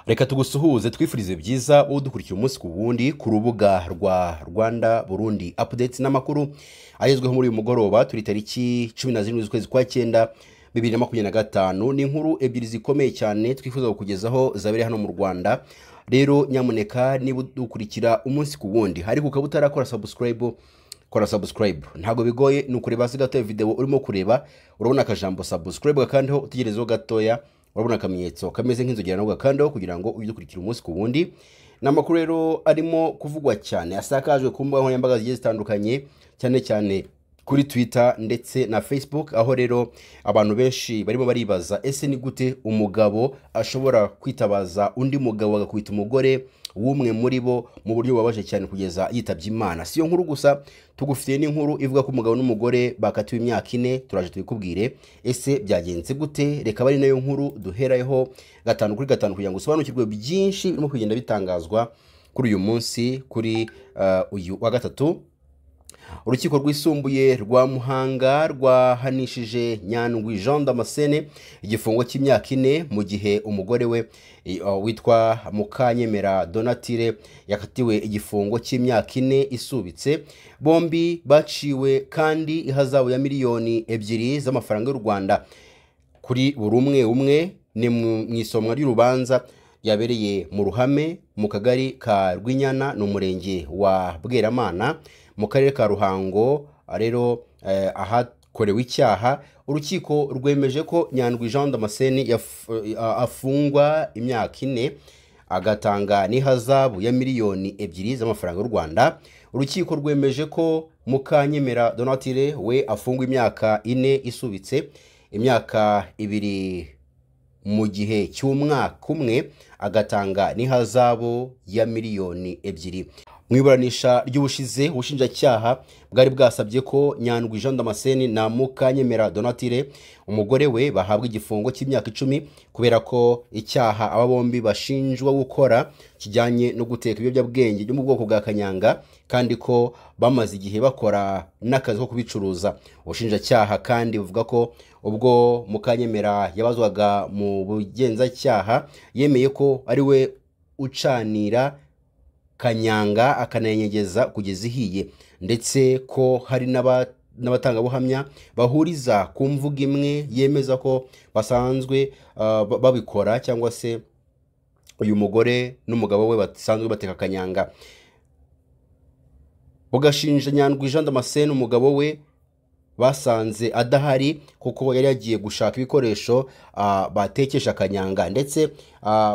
Reka tugusuhuze twifurize byiza udukurikira umunsi ku wundi ku rubuga rwa Rwanda Burundi updates n'amakuru agezweho muri uyu mugoroba turi tariki 17 z'ukwezi kwa 9 2025 ni inkuru ebyiri zikomeye cyane twifuza kukugezaho zabere hano mu Rwanda. Rero nyamuneka niba dukurikira umunsi ku wundi hari kukabutara kora subscribe ntago bigoye nukureba gato video urimo kureba urabona akajambo subscribe kandi utegerezeho gatoya urabona akamenyetso kameze nk'inzogera no gakandaho kugira ngo uyidukurikire umunsi ku wundi. Namakuru rero arimo kuvugwa cyane asakajwe ku mbuga nkoranyambaga zigiye zitandukanye cyane kuri Twitter ndetse na Facebook, aho rero abantu benshi barimo baribaza ese ni gute umugabo ashobora kwitabaza undi mugabo agakwita umugore w'umwe muri bo mu buryo bubabaje cyane kugeza yitabye Imana. Siyo nkuru gusa tugufitiye n'inkuru ivuga ko umugabo n'umugore bakatiwe imyaka 4 turaje tubikubwire ese byagenze gute. Reka bari nayo nkuru duherayeho gatanu kuri gatanu kugira ngo usobanukirwe byinshi birimo kugenda bitangazwa kuri uyu munsi kuri uyu wa gatatu. Urukiko rwisumbuye rwa Muhanga rwahanishije Nyandwi Jean Damascene igifungo cy'imyaka 4 mu gihe umugore we witwa Mukanyemera Donatille yakatiwe igifungo cy'imyaka 4 isubitse. Bombi baciwe kandi ihazabu ya miliyoni 2 z'amafaranga y'u Rwanda kuri buri umwe ni mu isomwa ry'urubanza yabereye mu Ruhame mu kagari ka Rwinyana no murenge wa Bweramana mu karere ka Ruhango. Rero ahakorewe icyaha urukiko rwemeje ko Nyandwi Jean Damascene afungwa imyaka 4 agatanga n'ihazabu ya miliyoni 2 z'amafaranga y'u Rwanda. Urukiko rwemeje ko Mukanyemera Donatille we afungwa imyaka 4 isubitse, imyaka 2 mu gihe cy'umwaka umwe agatanga n'ihazabu ya miliyoni 2. Mwiburanisha ry'ubushize ubushinjacyaha bwari bwasabye ko Nyandwi Jean Damascene na Mukanyemera Donatille umugore we bahabwa igifungo cy'imyaka 10 kubera ko icyaha aba bombi bashinjwa gukora kijyanye no guteka ibiyobyabwenge byo mu bwoko bwa kanyanga kandi ko bamaze igihe bakora n'akazi ko kubicuruza. Ubushinjacyaha kandi buvuga ko ubwo Mukanyemera yabazwaga mu bugenzacyaha yemeye ko ari we ucanira kanyanga akanayengeza kugeza ihiye, ndetse ko hari n'abatangabuhamya bahuriza ku mvuga imwe yemeza ko basanzwe babikora cyangwa se uyu mugore n'umugabo we basanzwe bateka kanyanga. Bugashinja Nyandwi Jean Damascene umugabo we basanze adahari kuko yari yagiye gushaka ibikoresho batekesha kanyanga, ndetse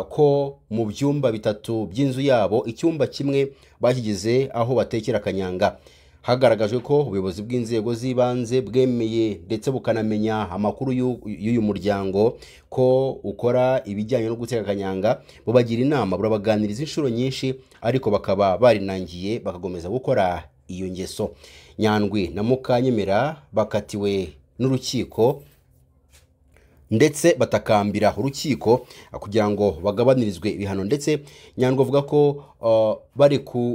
ko mu byumba 3 by'inzu yabo icyumba kimwe bakigize aho batekera kanyanga. Hagaragajwe ko ubuyobozi bw'inzego z'ibanze bwemeye ndetse bukanamenya amakuru y'uyu muryango ko ukora ibijyanye no guteka kanyanga, bubagira inama burabaganiriza inshuro nyinshi ariko bakaba barinangiye bakagomeza gukora iyo ngeso. Nyandwi na Mukanyemera bakatiwe n'urukiko ndetse batakambira urukiko kugira ngo bagabanirizwe ibihano, ndetse Nyandwi avuga ko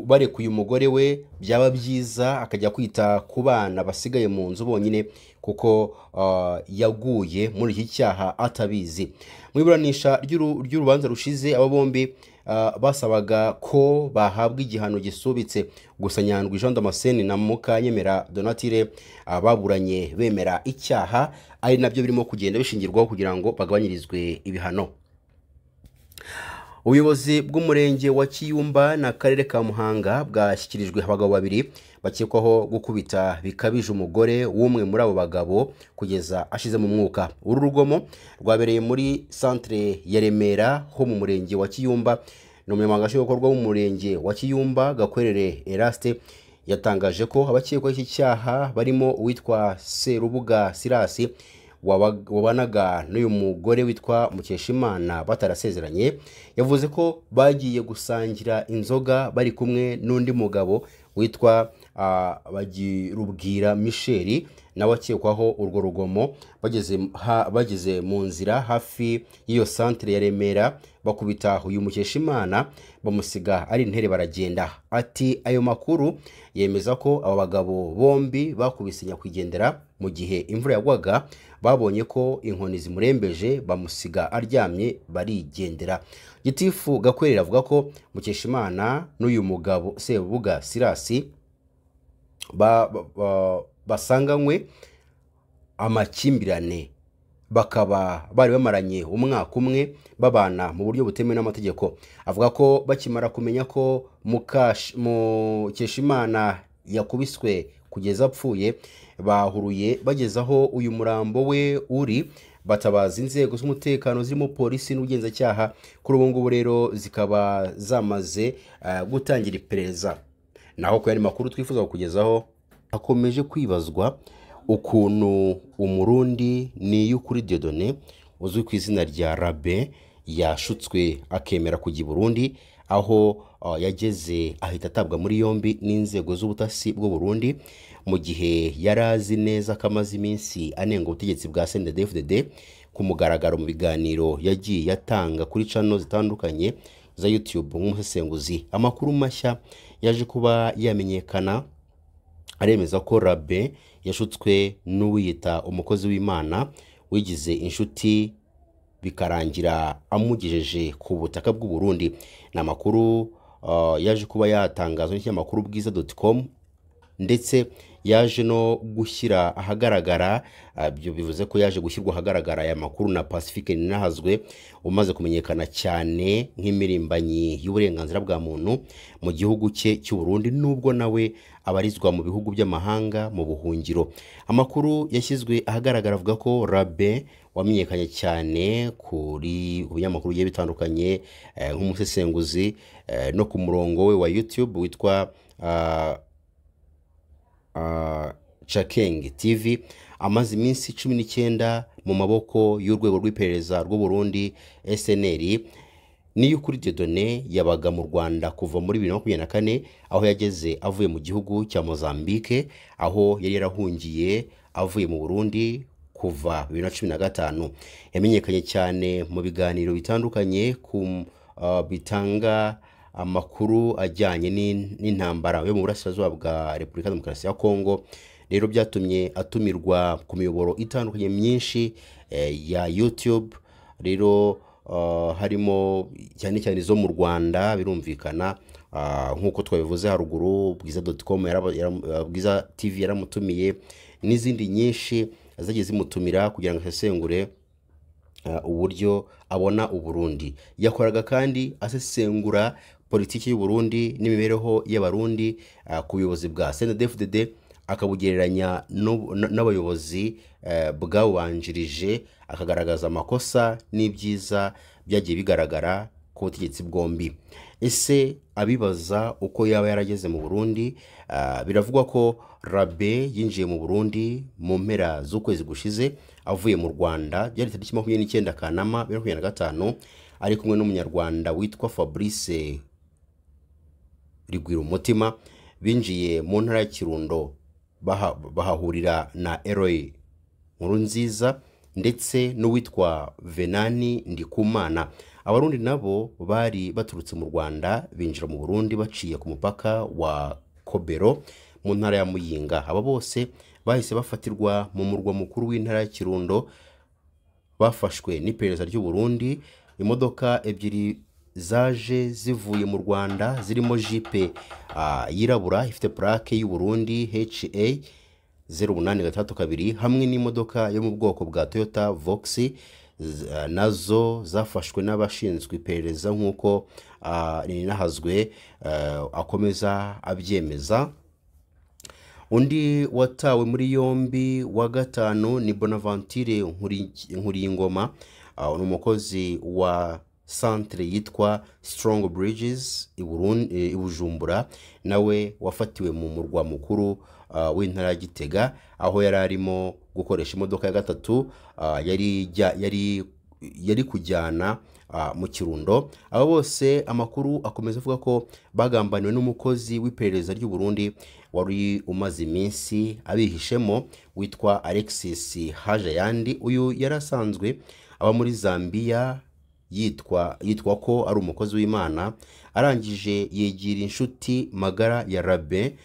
barekuye umugore we byaba byiza akajya kwita ku bana basigaye mu nzu bonyine kuko yaguye muri iki cyaha atabizi. Mu iburanisha ry'urubanza rushize aba bombi basabaga ko bahabwa igihano gisubitse, gusa Nyandwi Jean Damascene na Mukanyemera Donatille baburanye bemera icyaha, ari nabyo birimo kugenda bishingirwaho kugira ngo bagabanyirizwe ibihano. Ubuyobozi bw'umurenge wa Kiyumba na karere ka Muhanga bwashyikirijwe abagabo 2 bakekwaho gukubita bikabije umugore w'umwe muri abo bagabo kugeza ashize mu mwuka. Uru rugomo rwabereye muri centre ya Remera ho mu murenge wa Kiyumba. N'umunyamabanga nshingwabikorwa w'umurenge wa Kiyumba Gakwerere Eraste yatangaje ko abakekwaho iki cyaha barimo uwitwa Serubuga Sirasi wabanaga n'uyu mugore witwa Mukeshimana batarasezeranye. Yavuze ko bagiye gusangira inzoga bari kumwe n'undi mugabo witwa Bagirubwira Michel nawe akekwaho urwo rugomo. Bageze mu nzira hafi y'iyo centre ya Remera bakubita uyu Mukeshimana bamusiga ari intere baragenda. Ati ayo makuru yemeza ko aba bagabo bombi bakubise nyakwigendera mu gihe imvura yagwaga, babonye ko inkoni zimurembeje bamusiga aryamye barigendera. Gitifu Gakwerera avuga ko Mukeshimana n'uyu mugabo Sebuga Sirasi basanganywe amakimbirane, bakaba bari bamaranye umwaka umwe babana mu buryo butemewe n'amategeko. Avuga ko bakimara kumenya ko Mukeshimana yakubiswe kugeza apfuye, bahuruye bagezaho uyu murambo we uri, batabaza inzego z'umutekano zirimo polisi n'ubugenzacyaha. Kuri ubu ngubu rero zikaba zamaze gutangira iperereza. Naho ku yandi makuru twifuza kukugezaho, hakomeje kwibazwa ukuntu Umurundi Niyukuri Dieudonné uzwi ku izina rya Rabe yashutswe akemera kujya i Burundi, aho yageze ahita atabwa muri yombi n'inzego z'ubutasi bw'u Burundi, mu gihe yarazi neza ko amaze iminsi anenga ubutegetsi bwa CNDD-FDD ku mugaragaro mu biganiro yagiye yatanga kuri channel zitandukanye za YouTube nk'umusesenguzi. Amakuru mashya yaje kuba yamenyekana aremeza ko Rabe yashutswe n'uwiyita umukozi w'Imana wigize inshuti, bikarangira amugejeje ku butaka bw'u Burundi. Na makuru yaje kuba yatangazwa n'ikinyamakuru bwiza.com, ndetse yaje no gushyira ahagaragara, byo bivuze ko yaje gushyirwa ahagaragara aya makuru na Pacifique Ninahazwe, umaze kumenyekana cyane nk'imirimbanyi y'uburenganzira bwa muntu mu gihugu cye cy'u Burundi, nubwo nawe abarizwa mu bihugu by'amahanga mu buhungiro. Amakuru yashyizwe ahagaragara avuga ko Rabe wamenyekanye cyane kuri binyamakuru bigiye bitandukanye nk'umusesenguzi no ku murongo we wa YouTube witwa Chakeng TV, amaze iminsi 19 mu maboko y'urwego rw'iperereza rw'u Burundi SNL. Niyukuri Dieudonné yabaga mu Rwanda kuva muri 2024, aho yageze avuye mu gihugu cya Mozambique, aho yari yarahungiye avuye mu Burundi kuva 2015. Yamenyekanye cyane mu biganiro bitandukanye bitanga amakuru ajyanye n'intambara yo mu burasirazuba bwa Repubulika Demokarasi ya Kongo. Rero byatumye atumirwa ku miyoboro itandukanye myinshi ya YouTube, rero harimo cyane cyane zo mu Rwanda birumvikana, nk'uko twabivuze haruguru. Bwiza.com Bwiza TV yaramutumiye, n'izindi nyinshi zagiye zimutumira kugira ngo asesengure uburyo abona u Burundi. Yakoraga kandi asesengura politiki y'u Burundi n'imibereho y'abarundi ku buyobozi bwa CNDD-FDD, akabugereranya n'abayobozi bwawubanjirije, akagaragaza amakosa n'ibyiza byagiye bigaragara ku butegetsi bwombi. Ese abibaza uko yaba yarageze mu Burundi, biravugwa ko Rabe yinjiye mu Burundi mu mpera z'ukwezi gushize avuye mu Rwanda, byari tariki 29 Kanama 2025, ari kumwe n'umunyarwanda witwa Fabrice Rigwira umutima. Binjiye mu ntara ya Kirundo, bahahurira na Eroy Nkurunziza ndetse n'uwitwa Venani Ndikumana. Abarundi nabo bari baturutse mu Rwanda binjira mu Burundi baciye ku mupaka wa Kobero mu ntara ya Muyinga. Aba bose bahise bafatirwa mu murwa mukuru w'intara ya Kirundo, bafashwe n'iperereza ry'u Burundi. Imodoka ebyiri zaje zivuye mu Rwanda zirimo Jeep yirabura ifite plaque y'u Burundi HA 0832 hamwe n'imodoka yo mu bwoko bwa Toyota Vox, nazo zafashwe n'abashinzwe iperereza nk'uko Ninahazwe akomeza abyemeza. Undi watawe muri yombi wa gatanu ni Bonaventure Nkuriyingoma, umukozi wa centre yitwa Strong Bridges i Bujumbura, nawe wafatiwe mu murwa mukuru w'intara ya Gitega, aho yari arimo gukoresha imodoka ya gatatu yari kujyana mu Kirundo. Abo bose amakuru akomeza avuga ko bagambaniwe n'umukozi w'iperereza ry'u Burundi wari umaze iminsi abihishemo witwa Alexis Hajayandi. Uyu yarasanzwe aba muri Zambia, yitwa ko ari umukozi w'Imana, arangije yegira inshuti magara ya Rabe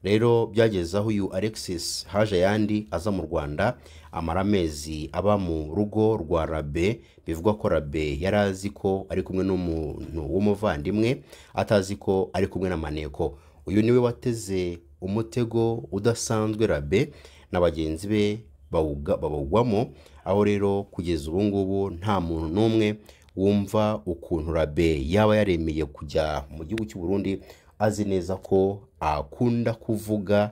rero byageze aho uyu Alexis haje yandi aza mu Rwanda amara amezi aba mu rugo rwa Rabe. Bivugwa ko Rabe yari azi ko ari kumwe n'umuntu w'umuvandimwe, atazi ko ari kumwe na Maneko. Uyu niwe wateze umutego udasanzwe Rabe na bagenzi be bawugwamo, aho rero kugeza ubu ngubu nta muntu n'umwe wumva ukuntu Rabe yaba yaremeye kujya mu gihugu cy'u Burundi, azi neza ko akunda kuvuga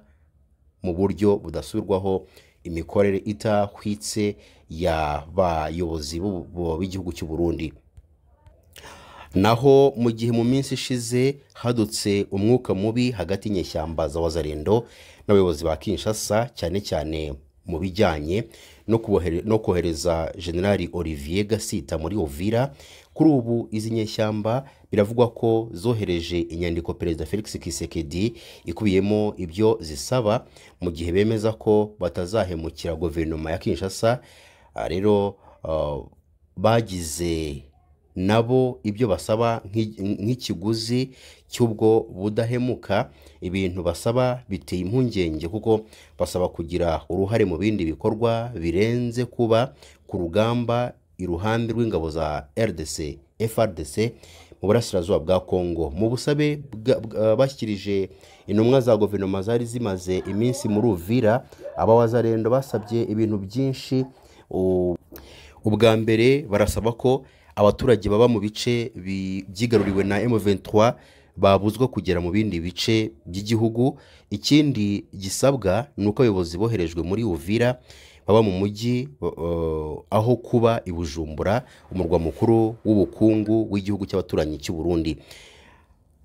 mu buryo budasubirwaho imikorere itahwitse y'abayobozi b'igihugu cy'u Burundi. Naho mu gihe mu minsi ishize hadutse umwuka mubi hagati y'inyeshyamba za Wazalendo n'abayobozi ba Kinshasa, cyane cyane mu bijyanye no kohereza General Olivier Gasita muri Uvira. Kuri ubu izi nyeshyamba biravugwa ko zohereje inyandiko Perezida Felix Tshisekedi ikubiyemo ibyo zisaba, mu gihe bemeza ko batazahemukira guverinoma ya Kinshasa. Rero bagize nabo ibyo basaba nk'ikiguzi cy'ubwo budahemuka. Ibintu basaba biteye impungenge kuko basaba kugira uruhare mu bindi bikorwa birenze kuba ku rugamba iruhande rw'ingabo za RDC FARDC mu burasirazuba bwa Kongo. Mu busabe bashyikirije intumwa za guverinoma zari zimaze iminsi muri Uvira, Wazalendo basabye ibintu byinshi. Ubwa mbere barasaba ko abaturage baba mu bice byigaruriwe na M23 babuzwa kugera mu bindi bice by'igihugu. Ikindi gisabwa nuko abayobozi boherejwe muri Uvira baba mu mujyi aho kuba i Bujumbura, umurwa mukuru w'ubukungu w'igihugu cy'abaturanyi cy'u Burundi.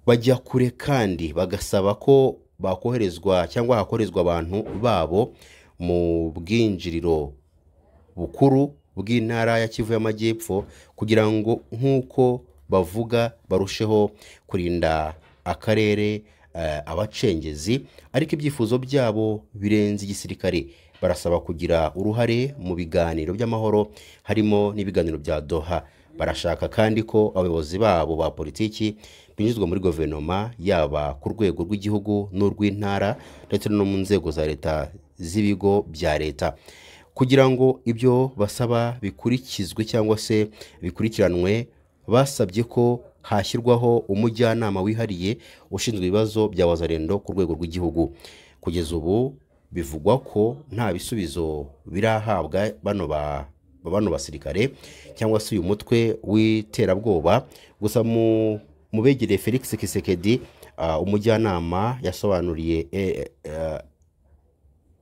Bajya kure kandi bagasaba ko bakoherezwa cyangwa hakorezwa abantu babo mu bwinjiriro bukuru bw'intara ya Kivu y'Amajyepfo, kugira ngo nk'uko bavuga barusheho kurinda akarere abacengezi. Ariko ibyifuzo byabo birenze igisirikare. Barasaba kugira uruhare mu biganiro by'amahoro, harimo n'ibiganiro bya Doha. Barashaka kandi ko abayobozi babo ba politiki binjizwa muri guverinoma, yaba ku rwego rw'igihugu n'urw'intara ndetse no mu nzego za leta z'ibigo bya leta, kugira ngo ibyo basaba bikurikizwe cyangwa se bikurikiranwe. Basabye ko hashyirwaho umujyanama wihariye ushinzwe ibibazo bya Wazalendo ku rwego rw'igihugu. Kugeza ubu bivugwa ko nta bisubizo birahabwa bano basirikare cyangwa se uyu mutwe w'iterabwoba. Gusa mu begereye Felix Tshisekedi, umujyanama yasobanuriye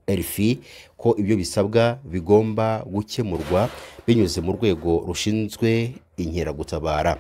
RFI ko ibyo bisabwa bigomba gukemurwa binyuze mu rwego rushinzwe inkeragutabara.